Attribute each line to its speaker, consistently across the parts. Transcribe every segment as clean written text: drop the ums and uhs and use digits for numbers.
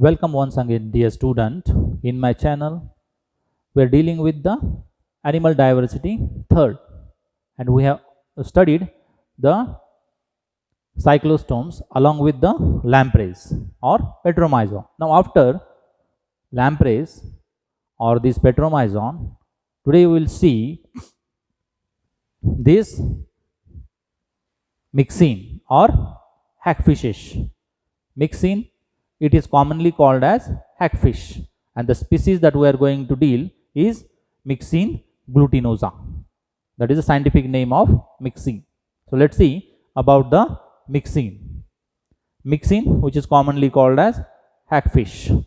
Speaker 1: Welcome once again, dear student. In my channel, we are dealing with the animal diversity third, and we have studied the cyclostomes along with the lampreys or petromyzon. Now, after lampreys or this petromyzon, today we will see this myxine or hagfishes. Myxine, it is commonly called as hagfish, and the species that we are going to deal is Myxine glutinosa. That is the scientific name of myxine. So let's see about the myxine. Myxine, which is commonly called as hagfish.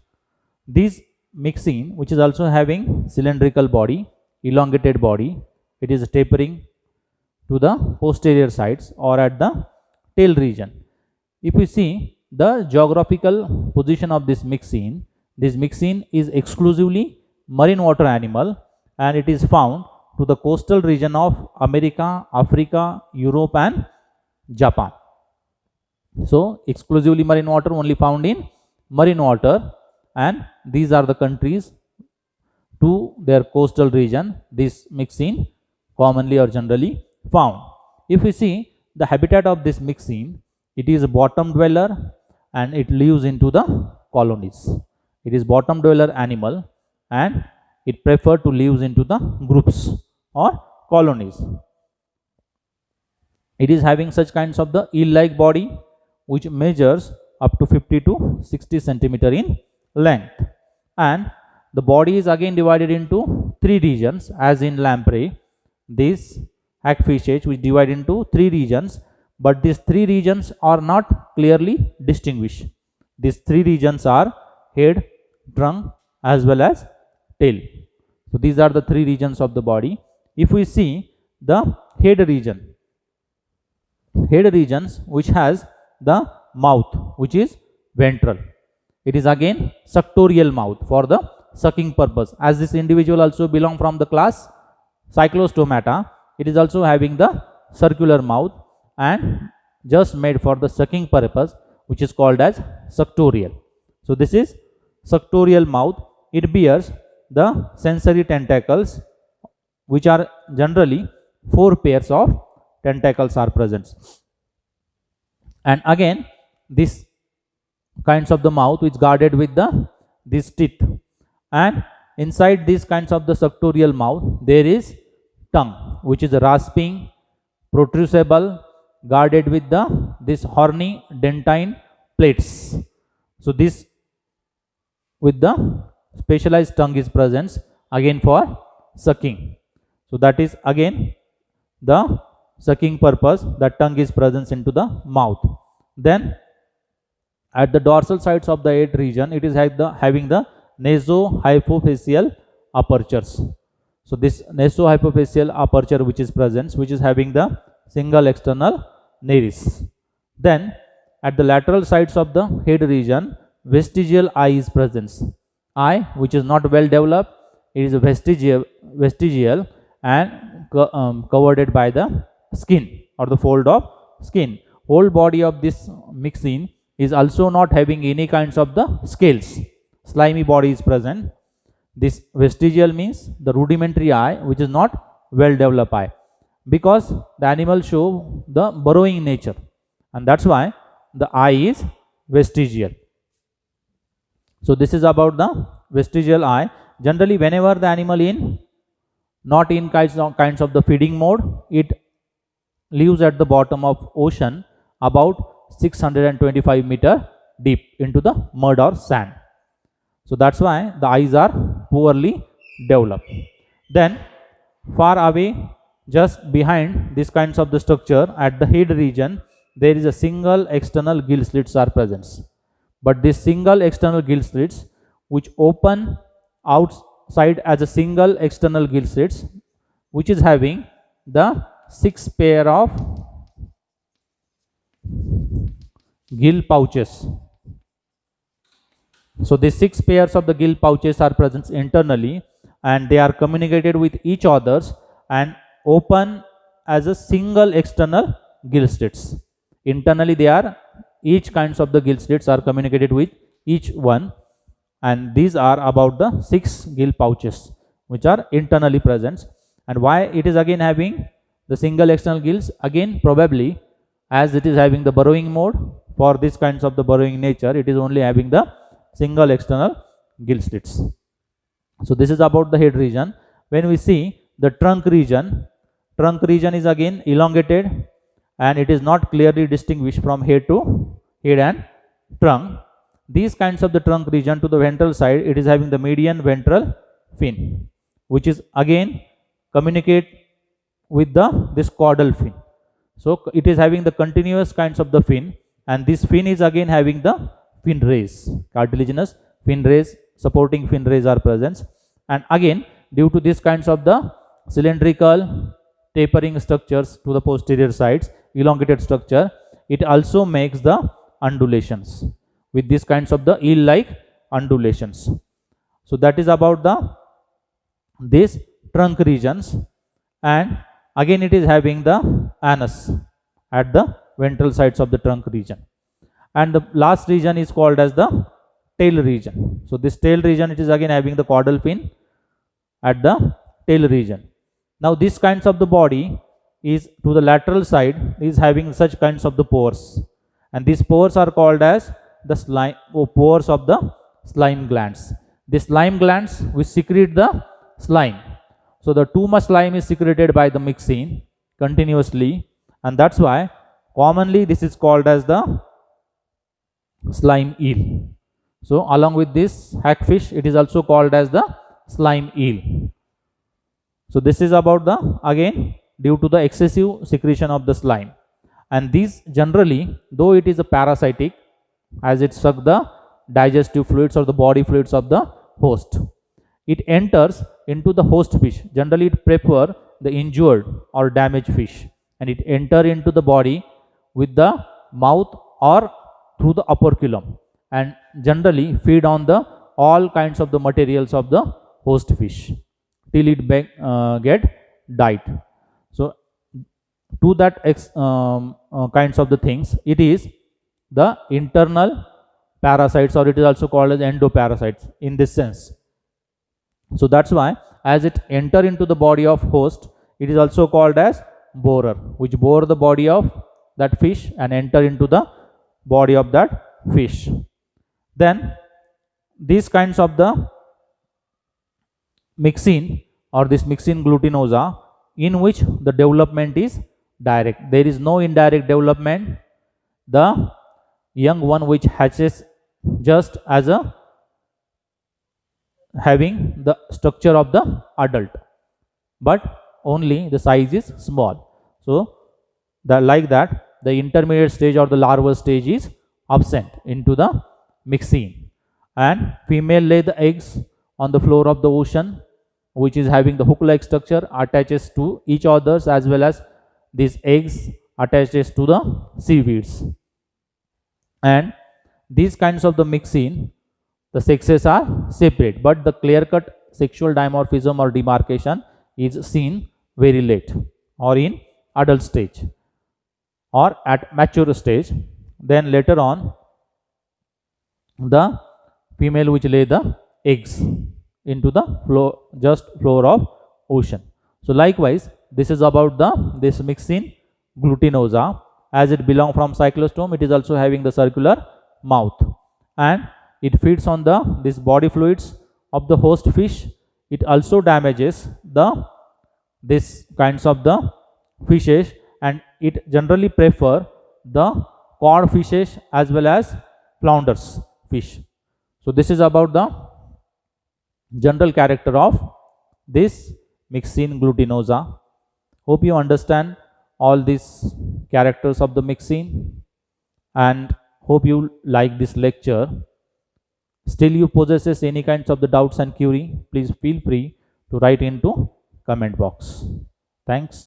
Speaker 1: This myxine, which is also having cylindrical body, elongated body, it is tapering to the posterior sides or at the tail region. If we see the geographical position of this myxine is exclusively marine water animal, and it is found to the coastal region of America, Africa, Europe and Japan. So exclusively marine water, only found in marine water, and these are the countries to their coastal region this myxine commonly or generally found. If we see the habitat of this myxine, it is a bottom dweller and it lives into the colonies. It is bottom dweller animal and it prefer to live into the groups or colonies. It is having such kinds of the eel-like body which measures up to 50 to 60 centimeter in length, and the body is again divided into three regions as in lamprey. This hagfish which divide into three regions, but these three regions are not clearly distinguished. These three regions are head, trunk as well as tail. So these are the three regions of the body. If we see the head regions which has the mouth which is ventral. It is again suctorial mouth for the sucking purpose. As this individual also belong from the class Cyclostomata, it is also having the circular mouth and just made for the sucking purpose, which is called as suctorial. So this is suctorial mouth. It bears the sensory tentacles, which are generally 4 pairs of tentacles are present. And again this kinds of the mouth which guarded with this teeth, and inside these kinds of the suctorial mouth there is tongue which is rasping, protrusible, guarded with this horny dentine plates. So this with the specialized tongue is present again for sucking. So that is again the sucking purpose, the tongue is present into the mouth. Then at the dorsal sides of the head region, it is having the nasohypophyseal apertures. So this nasohypophyseal aperture which is present, which is having the single external nares. Then at the lateral sides of the head region, vestigial eye is present. Eye which is not well developed, it is vestigial and covered by the skin or the fold of skin. Whole body of this myxine is also not having any kinds of the scales. Slimy body is present. This vestigial means the rudimentary eye which is not well developed eye, because the animal show the burrowing nature, and that's why the eye is vestigial. So this is about the vestigial eye. Generally whenever the animal not in kinds of the feeding mode, it lives at the bottom of ocean about 625 meter deep into the mud or sand. So that's why the eyes are poorly developed. Then far away, just behind this kinds of the structure at the head region, there is a single external gill slits are present. But this single external gill slits which open outside as a single external gill slits, which is having the 6 pair of gill pouches. So these 6 pairs of the gill pouches are present internally, and they are communicated with each others and open as a single external gill slits. Internally they are each kinds of the gill slits are communicated with each one, and these are about the 6 gill pouches which are internally present. And why it is again having the single external gills? Again, probably as it is having the burrowing mode, for these kinds of the burrowing nature, it is only having the single external gill slits. So this is about the head region. When we see the trunk region is again elongated and it is not clearly distinguished from head to head and trunk. These kinds of the trunk region to the ventral side, it is having the median ventral fin, which is again communicate with this caudal fin. So it is having the continuous kinds of the fin, and this fin is again having the fin rays, cartilaginous fin rays, supporting fin rays are present. And again, due to these kinds of the cylindrical tapering structures to the posterior sides, elongated structure, it also makes the undulations with these kinds of the eel-like undulations. So that is about these trunk regions. And again it is having the anus at the ventral sides of the trunk region. And the last region is called as the tail region. So this tail region, it is again having the caudal fin at the tail region. Now this kinds of the body is to the lateral side is having such kinds of the pores, and these pores are called as the slime pores of the slime glands. The slime glands which secrete the slime. So the too much slime is secreted by the myxine continuously, and that's why commonly this is called as the slime eel. So along with this hagfish, it is also called as the slime eel. So this is about the again due to the excessive secretion of the slime. And these generally, though it is a parasitic, as it sucks the digestive fluids or the body fluids of the host, it enters into the host fish. Generally it prefer the injured or damaged fish, and it enter into the body with the mouth or through the operculum, and generally feed on the all kinds of the materials of the host fish till it get died. So to that kinds of the things, it is the internal parasites, or it is also called as endoparasites in this sense. So that's why as it enter into the body of host, it is also called as borer, which bore the body of that fish and enter into the body of that fish. Then these kinds of the myxine or this myxine glutinosa, in which the development is direct, there is no indirect development. The young one which hatches just as a having the structure of the adult, but only the size is small. So like that, the intermediate stage or the larval stage is absent into the myxine, and female lay the eggs on the floor of the ocean, which is having the hook-like structure, attaches to each others, as well as these eggs attaches to the seaweeds. And these kinds of the myxine, the sexes are separate, but the clear-cut sexual dimorphism or demarcation is seen very late, or in adult stage, or at mature stage. Then later on, the female which lay the eggs into the floor of ocean. So likewise, this is about this myxine glutinosa. As it belongs from cyclostome, it is also having the circular mouth, and it feeds on this body fluids of the host fish. It also damages this kinds of the fishes, and it generally prefer the cod fishes as well as flounders fish. So this is about the general character of this myxine glutinosa. Hope you understand all these characters of the myxine, and hope you like this lecture. Still you possesses any kinds of the doubts and query, please feel free to write into comment box. Thanks.